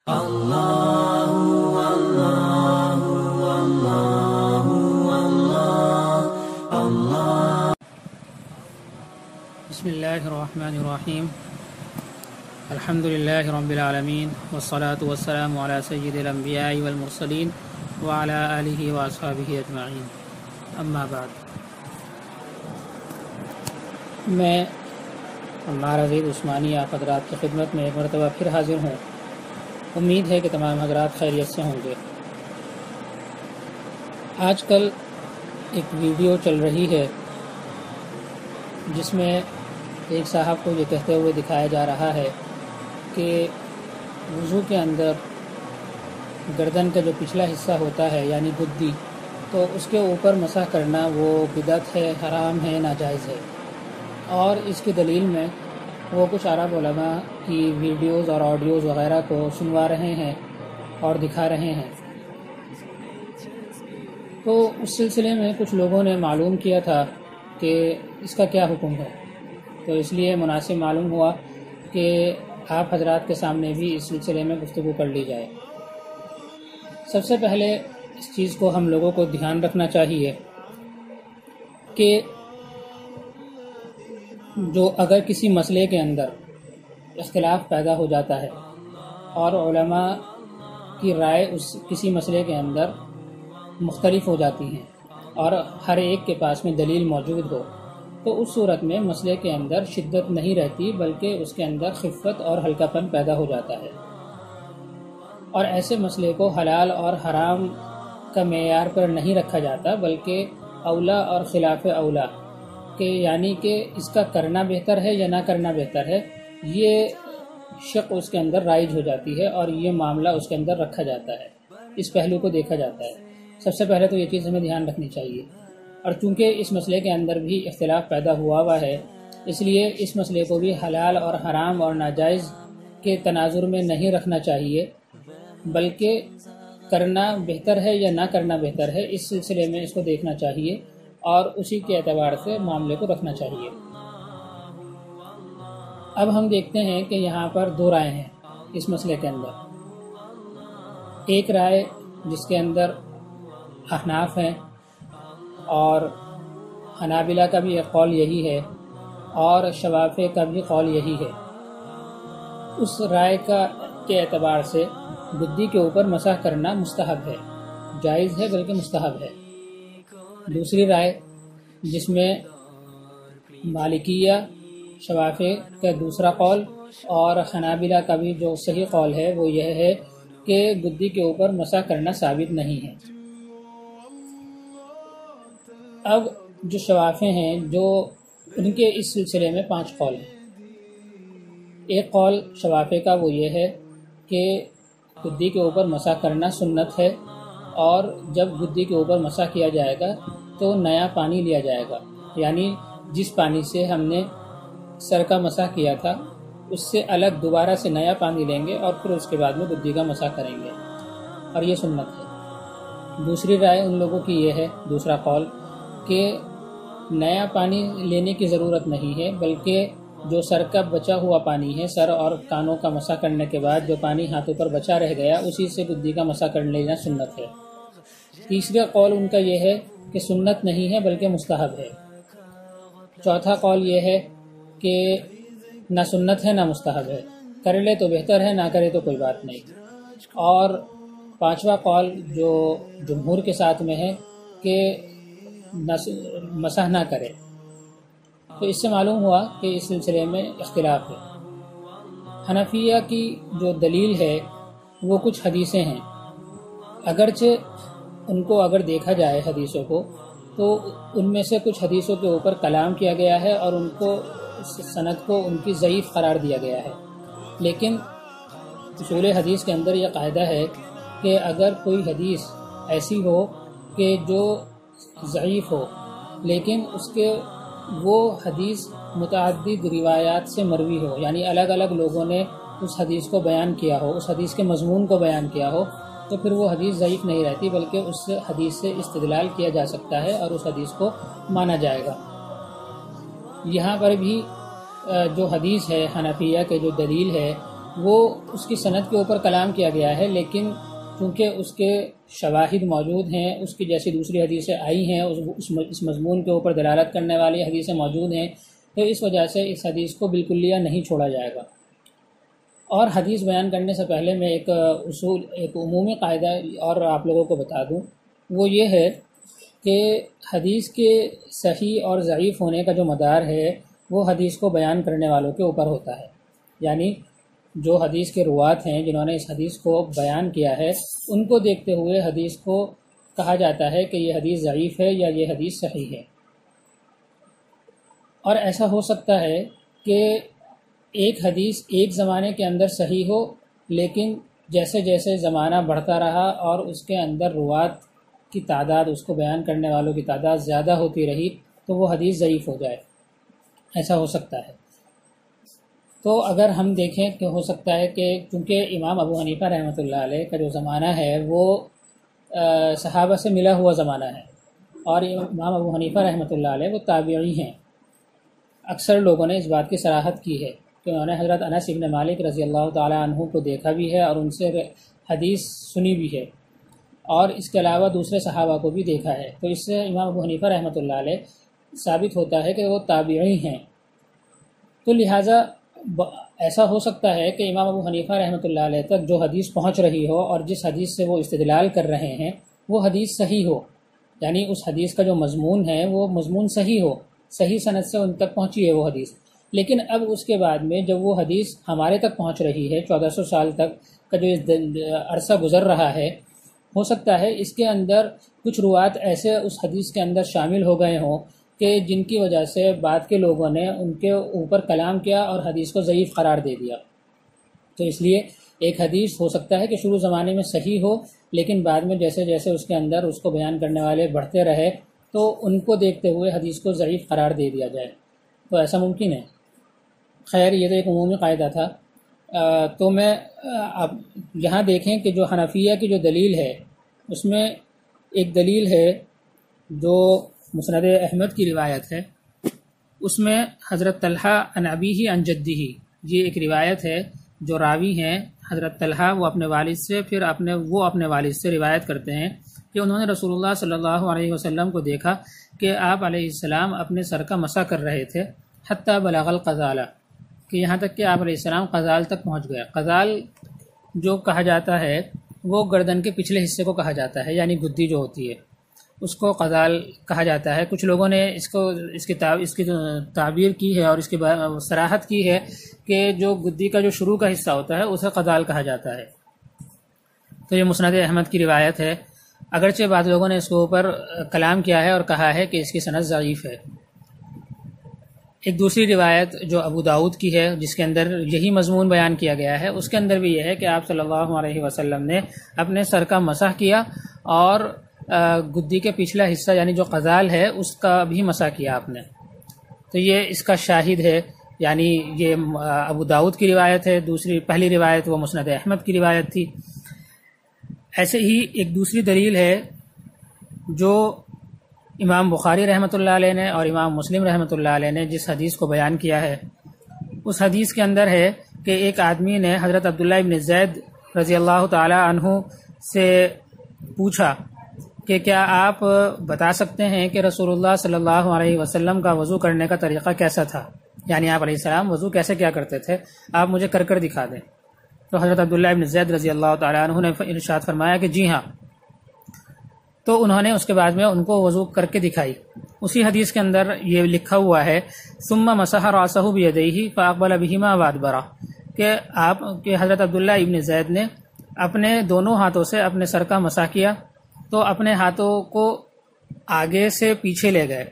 بسم اللہ الرحمن الرحیم الحمد للہ رب العالمین والصلاة والسلام علی سید الانبیاء والمرسلین وعلی آلہ واصحابہ اجمعین، اما بعد۔ میں عمار عزیز عثمانی آپ حضرات کی خدمت میں ایک مرتبہ پھر حاضر ہوں۔ امید ہے کہ تمام حضرات خیریت سے ہوں گے۔ آج کل ایک ویڈیو چل رہی ہے جس میں ایک صاحب کو یہ کہتے ہوئے دکھایا جا رہا ہے کہ وضو کے اندر گردن کا جو پچھلا حصہ ہوتا ہے یعنی گدی، تو اس کے اوپر مسح کرنا وہ بدعت ہے، حرام ہے، ناجائز ہے۔ اور اس کی دلیل میں وہ کچھ عرب علماء کی ویڈیوز اور آڈیوز وغیرہ کو سنوا رہے ہیں اور دکھا رہے ہیں۔ تو اس سلسلے میں کچھ لوگوں نے معلوم کیا تھا کہ اس کا کیا حکم ہے، تو اس لیے مناسب معلوم ہوا کہ آپ حضرات کے سامنے بھی اس سلسلے میں گفتگو کر لی جائے۔ سب سے پہلے اس چیز کو ہم لوگوں کو دھیان رکھنا چاہیے کہ جو اگر کسی مسئلے کے اندر اختلاف پیدا ہو جاتا ہے اور علماء کی رائے اس کسی مسئلے کے اندر مختلف ہو جاتی ہیں اور ہر ایک کے پاس میں دلیل موجود ہو، تو اس صورت میں مسئلے کے اندر شدت نہیں رہتی بلکہ اس کے اندر خفت اور ہلکا پن پیدا ہو جاتا ہے، اور ایسے مسئلے کو حلال اور حرام کا معیار پر نہیں رکھا جاتا بلکہ اولا اور خلاف اولا کہ یعنی کہ اس کا کرنا بہتر ہے یا نہ کرنا بہتر ہے، یہ شک اس کے اندر رائج ہو جاتی ہے اور یہ معاملہ اس کے اندر رکھا جاتا ہے، اس پہلو کو دیکھا جاتا ہے۔ سب سے پہلے تو یہ چیز ہمیں دھیان رکھنی چاہیے، اور چونکہ اس مسئلے کے اندر بھی اختلاف پیدا ہوا ہے اس لیے اس مسئلے کو بھی حلال اور حرام اور ناجائز کے تناظر میں نہیں رکھنا چاہیے بلکہ کرنا بہتر ہے یا نہ کرنا بہتر ہے، اس سلسلے میں اس کو دیکھنا چاہیے اور اسی کے اعتبار سے معاملے کو رکھنا چاہیے۔ اب ہم دیکھتے ہیں کہ یہاں پر دو رائے ہیں اس مسئلے کے اندر۔ ایک رائے جس کے اندر احناف ہیں اور حنابلہ کا بھی ایک قول یہی ہے اور شوافی کا بھی قول یہی ہے، اس رائے کے اعتبار سے گدی کے اوپر مسح کرنا مستحب ہے، جائز ہے بلکہ مستحب ہے۔ دوسری رائے جس میں مالکیہ، شوافی کا دوسرا قول اور حنابلہ کا بھی جو صحیح قول ہے وہ یہ ہے کہ گدی کے اوپر مسح کرنا ثابت نہیں ہے۔ اب جو شوافی ہیں جو ان کے اس سلسلے میں 5 قول ہیں۔ ایک قول شوافی کا وہ یہ ہے کہ گدی کے اوپر مسح کرنا سنت ہے، اور جب گدی کے اوپر مسح کیا جائے گا تو نیا پانی لیا جائے گا، یعنی جس پانی سے ہم نے سر کا مسح کیا تھا اس سے الگ دوبارہ سے نیا پانی لیں گے اور پھر اس کے بعد میں گدی کا مسح کریں گے، اور یہ سنت ہے۔ دوسری رائے ان لوگوں کی یہ ہے، دوسرا قول، کہ نیا پانی لینے کی ضرورت نہیں ہے بلکہ جو سر کا بچا ہوا پانی ہے، سر اور کانوں کا مسح کرنے کے بعد جو پانی ہاتھوں پر بچا رہ گیا اسی سے گدی کا مسح کر لینا سنت ہے۔ تیسرا قول ان کا یہ ہے کہ سنت نہیں ہے بلکہ مستحب ہے۔ چوتھا قول یہ ہے کہ نہ سنت ہے نہ مستحب ہے، کر لے تو بہتر ہے، نہ کرے تو کوئی بات نہیں۔ اور پانچواں قول جو جمہور کے ساتھ میں ہے کہ مسح نہ کرے۔ تو اس سے معلوم ہوا کہ اس سلسلے میں اختلاف ہے۔ حنفیہ کی جو دلیل ہے وہ کچھ حدیثیں ہیں، اگرچہ ان کو اگر دیکھا جائے حدیثوں کو تو ان میں سے کچھ حدیثوں کے اوپر کلام کیا گیا ہے اور ان کو سند کو ان کی ضعیف قرار دیا گیا ہے، لیکن اصول حدیث کے اندر یہ قاعدہ ہے کہ اگر کوئی حدیث ایسی ہو کہ جو ضعیف ہو لیکن اس کے وہ حدیث متعدد روایات سے مروی ہو، یعنی الگ الگ لوگوں نے اس حدیث کو بیان کیا ہو، اس حدیث کے مضمون کو بیان کیا ہو، تو پھر وہ حدیث ضعیف نہیں رہتی بلکہ اس حدیث سے استدلال کیا جا سکتا ہے اور اس حدیث کو مانا جائے گا۔ یہاں پر بھی جو حدیث ہے حنفیہ کے جو دلیل ہے وہ اس کی سند کے اوپر کلام کیا گیا ہے، لیکن چونکہ اس کے شواہد موجود ہیں، اس کی جیسی دوسری حدیثیں آئی ہیں، اس مضمون کے اوپر دلالت کرنے والی حدیثیں موجود ہیں، تو اس وجہ سے اس حدیث کو بالکلیہ نہیں چھوڑا جائے گا۔ اور حدیث بیان کرنے سے پہلے میں ایک عمومی قاعدہ اور آپ لوگوں کو بتا دوں، وہ یہ ہے کہ حدیث کے صحیح اور ضعیف ہونے کا جو مدار ہے وہ حدیث کو بیان کرنے والوں کے اوپر ہوتا ہے، یعنی جو حدیث کے روات ہیں جنہوں نے اس حدیث کو بیان کیا ہے، ان کو دیکھتے ہوئے حدیث کو کہا جاتا ہے کہ یہ حدیث ضعیف ہے یا یہ حدیث صحیح ہے۔ اور ایسا ہو سکتا ہے کہ ایک حدیث ایک زمانے کے اندر صحیح ہو، لیکن جیسے جیسے زمانہ بڑھتا رہا اور اس کے اندر روات کی تعداد، اس کو بیان کرنے والوں کی تعداد زیادہ ہوتی رہی، تو وہ حدیث ضعیف ہو جائے، ایسا ہو سکتا ہے۔ تو اگر ہم دیکھیں کہ ہو سکتا ہے کہ چونکہ امام ابو حنیفہ رحمۃ اللہ علیہ کا جو زمانہ ہے وہ صحابہ سے ملا ہوا زمانہ ہے، اور امام ابو حنیفہ رحمۃ اللہ علیہ وہ تابعی ہیں۔ اکثر لوگوں نے اس بات کی صراحت کی ہے کہ انہوں نے حضرت انس بن مالک رضی اللہ تعالی عنہ کو دیکھا بھی ہے اور ان سے حدیث سنی بھی ہے، اور اس کے علاوہ دوسرے صحابہ کو بھی دیکھا ہے، تو اس سے امام ابو حنیفہ رحمۃ اللہ علیہ ثابت ہوتا ہے کہ وہ تابعی ہیں۔ تو لہٰذا ایسا ہو سکتا ہے کہ امام ابو حنیفہ رحمۃ اللہ علیہ تک جو حدیث پہنچ رہی ہو اور جس حدیث سے وہ استدلال کر رہے ہیں وہ حدیث صحیح ہو، یعنی اس حدیث کا جو مضمون ہے وہ مضمون صحیح ہو، صحیح سند سے ان تک پہنچی ہے وہ حدیث، لیکن اب اس کے بعد میں جب وہ حدیث ہمارے تک پہنچ رہی ہے، 1400 سال تک کا جو عرصہ گزر رہا ہے، ہو سکتا ہے اس کے اندر کچھ روات ایسے اس حدیث کے اندر شامل ہو گئے ہوں کہ جن کی وجہ سے بعد کے لوگوں نے ان کے اوپر کلام کیا اور حدیث کو ضعیف قرار دے دیا۔ تو اس لیے ایک حدیث ہو سکتا ہے کہ شروع زمانے میں صحیح ہو، لیکن بعد میں جیسے جیسے اس کے اندر اس کو بیان کرنے والے بڑھتے رہے تو ان کو دیکھتے ہوئے حدیث کو ضعیف قرار دے دیا جائے، تو ایسا ممکن ہے۔ خیر، یہ تو ایک عمومی قاعدہ تھا۔ تو میں اب یہاں دیکھیں کہ جو حنفیہ کی جو دلیل ہے اس میں ایک دلیل ہے جو مسند احمد کی روایت ہے، اس میں حضرت طلحہ عن ابیہ عن جدہ، یہ ایک روایت ہے جو راوی ہیں حضرت طلحہ، وہ اپنے والد سے پھر اپنے والد سے روایت کرتے ہیں کہ انہوں نے رسول اللہ صلی اللہ علیہ وسلم کو دیکھا کہ آپ علیہ السلام اپنے سر کا مسح کر رہے تھے، حتی بلغ القذالہ، کہ یہاں تک کہ آپ علیہ السلام قذال تک پہنچ گئے۔ قذال جو کہا جاتا ہے وہ گردن کے پچھلے حصے کو کہا جاتا ہے، یعنی گدی جو ہوتی ہے اس کو قذال کہا جاتا ہے۔ کچھ لوگوں نے اس کی تعبیر کی ہے اور اس کی صراحت کی ہے کہ جو گدی کا جو شروع کا حصہ ہوتا ہے اسے قذال کہا جاتا ہے۔ تو یہ مسند احمد کی روایت ہے، اگرچہ بعض لوگوں نے اس کے اوپر کلام کیا ہے اور کہا ہے کہ اس کی سند ضعیف ہے۔ ایک دوسری روایت جو ابو داؤد کی ہے جس کے اندر یہی مضمون بیان کیا گیا ہے، اس کے اندر بھی یہ ہے کہ آپ صلی اللہ علیہ وسلم نے اپنے سر کا مسح کیا اور گدی کے پچھلا حصہ یعنی جو قذال ہے اس کا بھی مسح کیا آپ نے۔ تو یہ اس کا شاہد ہے، یعنی یہ ابو داؤد کی روایت ہے، پہلی روایت وہ مسند احمد کی روایت تھی۔ ایسے ہی ایک دوسری دلیل ہے جو امام بخاری رحمۃ اللہ علیہ نے اور امام مسلم رحمۃ اللہ علیہ نے جس حدیث کو بیان کیا ہے، اس حدیث کے اندر ہے کہ ایک آدمی نے حضرت عبداللہ ابن زید رضی اللہ تعالی عنہ سے پوچھا کہ کیا آپ بتا سکتے ہیں کہ رسول اللہ صلی اللہ علیہ وسلم کا وضو کرنے کا طریقہ کیسا تھا، یعنی آپ علیہ السلام وضو کیسے کیا کرتے تھے، آپ مجھے کر دکھا دیں۔ تو حضرت عبداللہ ابن زید رضی اللہ تعالی عنہ نے ارشاد فرمایا کہ جی ہاں۔ تو انہوں نے اس کے بعد میں ان کو وضو کر کے دکھائی۔ اسی حدیث کے اندر یہ لکھا ہوا ہے ثم مسح راسہ بیدیہ فاقبل بہما وادبر، کہ حضرت عبداللہ ابن زید نے اپنے دونوں ہاتھوں سے اپنے سر کا مسح کیا، تو اپنے ہاتھوں کو آگے سے پیچھے لے گئے،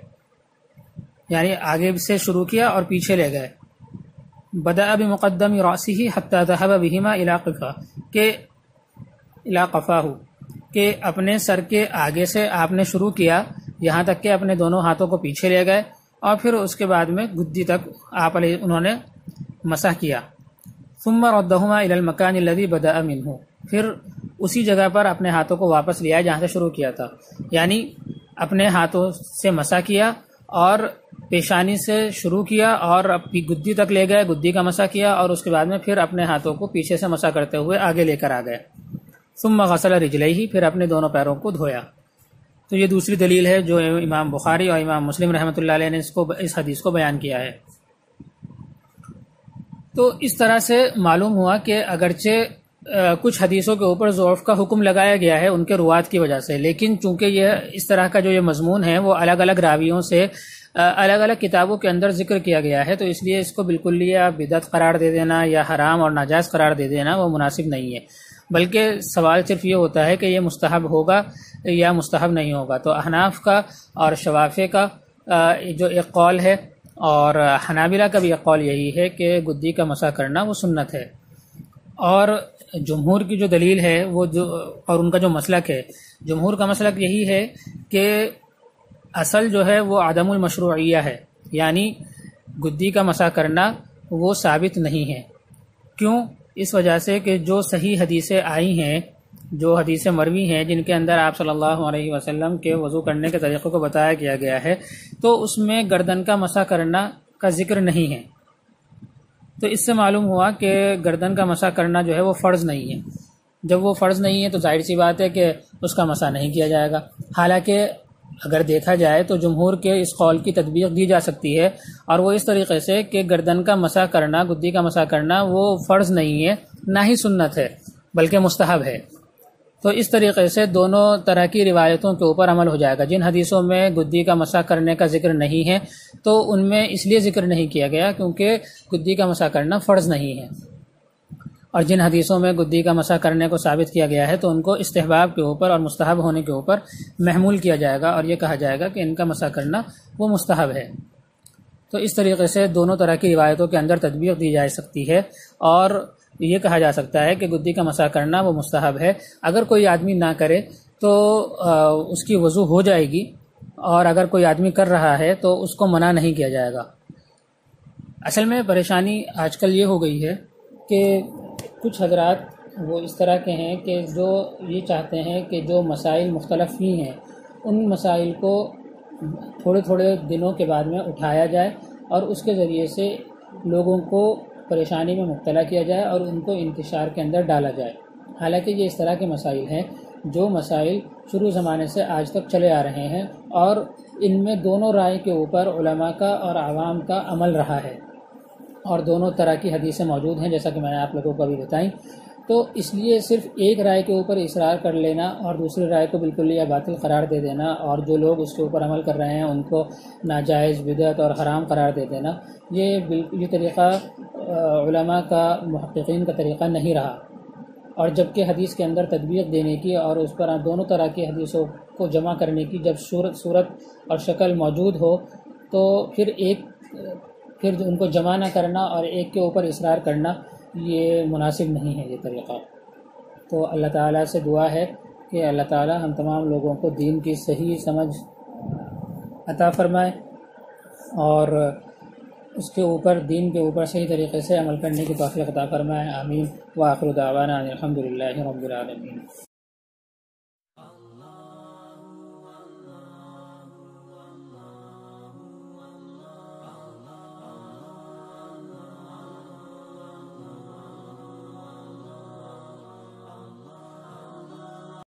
یعنی آگے سے شروع کیا اور پیچھے لے گئے۔ بدأ بمقدم راسہ حتی ذهب بہما الی قفاہ، کہ اپنے سر کے آگے سے آپ نے شروع کیا یہاں تک کہ اپنے دونوں ہاتھوں کو پیچھے لے گئے اور پھر اس کے بعد میں گدی تک انہوں نے مسح کیا۔ ثم ردہما الی المکان الذی بدأ منہ، پھر اسی جگہ پر اپنے ہاتھوں کو واپس لیا جہاں سے شروع کیا تھا، یعنی اپنے ہاتھوں سے مسح کیا اور پیشانی سے شروع کیا اور گدی تک لے گئے، گدی کا مسح کیا، اور اس کے بعد میں پھر اپنے ہاتھوں کو پیچھے سے مسح کرتے ہوئے آگے لے کر آ گئے۔ ثم غسل رجلیہ، پھر اپنے دونوں پیروں کو دھویا۔ تو یہ دوسری دلیل ہے جو امام بخاری اور امام مسلم رحمۃ اللہ علیہ نے اس حدیث کو بیان کیا ہے۔ تو اس طرح سے معلوم ہوا کہ اگرچہ کچھ حدیثوں کے اوپر ضعف کا حکم لگایا گیا ہے ان کے روات کی وجہ سے، لیکن چونکہ یہ اس طرح کا جو یہ مضمون ہے وہ الگ الگ راویوں سے الگ الگ کتابوں کے اندر ذکر کیا گیا ہے، تو اس لیے اس کو بالکل یا بدعت قرار دے دینا یا حرام اور ناجائز قرار دے دینا وہ مناسب نہیں ہے، بلکہ سوال صرف یہ ہوتا ہے کہ یہ مستحب ہوگا یا مستحب نہیں ہوگا۔ تو احناف کا اور شوافے کا جو ایک قول ہے اور حنابلہ کا بھی ایک قول یہی ہے کہ گدی کا مسح کرنا وہ سنت ہے، اور جمہور کی جو دلیل ہے وہ اور ان کا جو مسلک ہے، جمہور کا مسلک یہی ہے کہ اصل جو ہے وہ عدم المشروعیہ ہے، یعنی گدی کا مسح کرنا وہ ثابت نہیں ہے۔ کیوں؟ اس وجہ سے کہ جو صحیح حدیثیں آئی ہیں، جو حدیثیں مروی ہیں جن کے اندر آپ صلی اللہ علیہ وسلم کے وضو کرنے کے طریقوں کو بتایا گیا ہے، تو اس میں گردن کا مسح کرنا کا ذکر نہیں ہے۔ تو اس سے معلوم ہوا کہ گردن کا مسح کرنا جو ہے وہ فرض نہیں ہے۔ جب وہ فرض نہیں ہے تو ظاہر سی بات ہے کہ اس کا مسح نہیں کیا جائے گا۔ حالانکہ اگر دیکھا جائے تو جمہور کے اس قول کی تطبیق دی جا سکتی ہے، اور وہ اس طریقے سے کہ گردن کا مسح کرنا، گدی کا مسح کرنا وہ فرض نہیں ہے، نہ ہی سنت ہے بلکہ مستحب ہے۔ تو اس طریقے سے دونوں طرح کی روایتوں کے اوپر عمل ہو جائے گا۔ جن حدیثوں میں گدی کا مسح کرنے کا ذکر نہیں ہے تو ان میں اس لیے ذکر نہیں کیا گیا کیونکہ گدی کا مسح کرنا فرض نہیں ہے، اور جن حدیثوں میں گدی کا مسح کرنے کو ثابت کیا گیا ہے تو ان کو استحباب کے اوپر اور مستحب ہونے کے اوپر محمول کیا جائے گا، اور یہ کہا جائے گا کہ ان کا مسح کرنا وہ مستحب ہے۔ تو اس طریقے سے دونوں طرح کی روایتوں کے اندر تطبیق دی جا سکتی ہے، اور یہ کہا جا سکتا ہے کہ گدی کا مسح کرنا وہ مستحب ہے۔ اگر کوئی آدمی نہ کرے تو اس کی وضو ہو جائے گی، اور اگر کوئی آدمی کر رہا ہے تو اس کو منع نہیں کیا جائے گا۔ اصل میں پریشانی آج کل یہ ہو گئی ہے کہ کچھ حضرات وہ اس طرح کے ہیں کہ جو یہ چاہتے ہیں کہ جو مسائل مختلف ہی ہیں ان مسائل کو تھوڑے تھوڑے دنوں کے بعد میں اٹھایا جائے اور اس کے ذریعے سے لوگوں کو پریشانی میں مبتلا کیا جائے اور ان کو انتشار کے اندر ڈالا جائے۔ حالانکہ یہ اس طرح کے مسائل ہیں جو مسائل شروع زمانے سے آج تک چلے آ رہے ہیں، اور ان میں دونوں رائے کے اوپر علماء کا اور عوام کا عمل رہا ہے، اور دونوں طرح کی حدیثیں موجود ہیں جیسا کہ میں نے آپ لوگوں کو ابھی بتائیں۔ تو اس لیے صرف ایک رائے کے اوپر اصرار کر لینا اور دوسری رائے کو بالکل یا باطل قرار دے دینا، اور جو لوگ اس کے اوپر عمل کر رہے ہیں ان کو ناجائز، بدعت اور حرام قرار دے دینا، یہ طریقہ علماء کا، محققین کا طریقہ نہیں رہا۔ اور جبکہ حدیث کے اندر تطبیق دینے کی اور اس پر دونوں طرح کی حدیثوں کو جمع کرنے کی جب صورت اور شکل موجود ہو تو پھر ان کو جمع نہ کرنا اور ایک کے اوپر اصرار کرنا یہ مناسب نہیں ہے یہ طریقہ۔ تو اللہ تعالیٰ سے دعا ہے کہ اللہ تعالیٰ ہم تمام لوگوں کو دین کی صحیح سمجھ عطا فرمائے اور اس کے اوپر، دین کے اوپر صحیح طریقے سے عمل کرنے کی توفیق عطا فرمائے۔ آمین۔ وآخر دعوانا الحمد للہ رب العالمین۔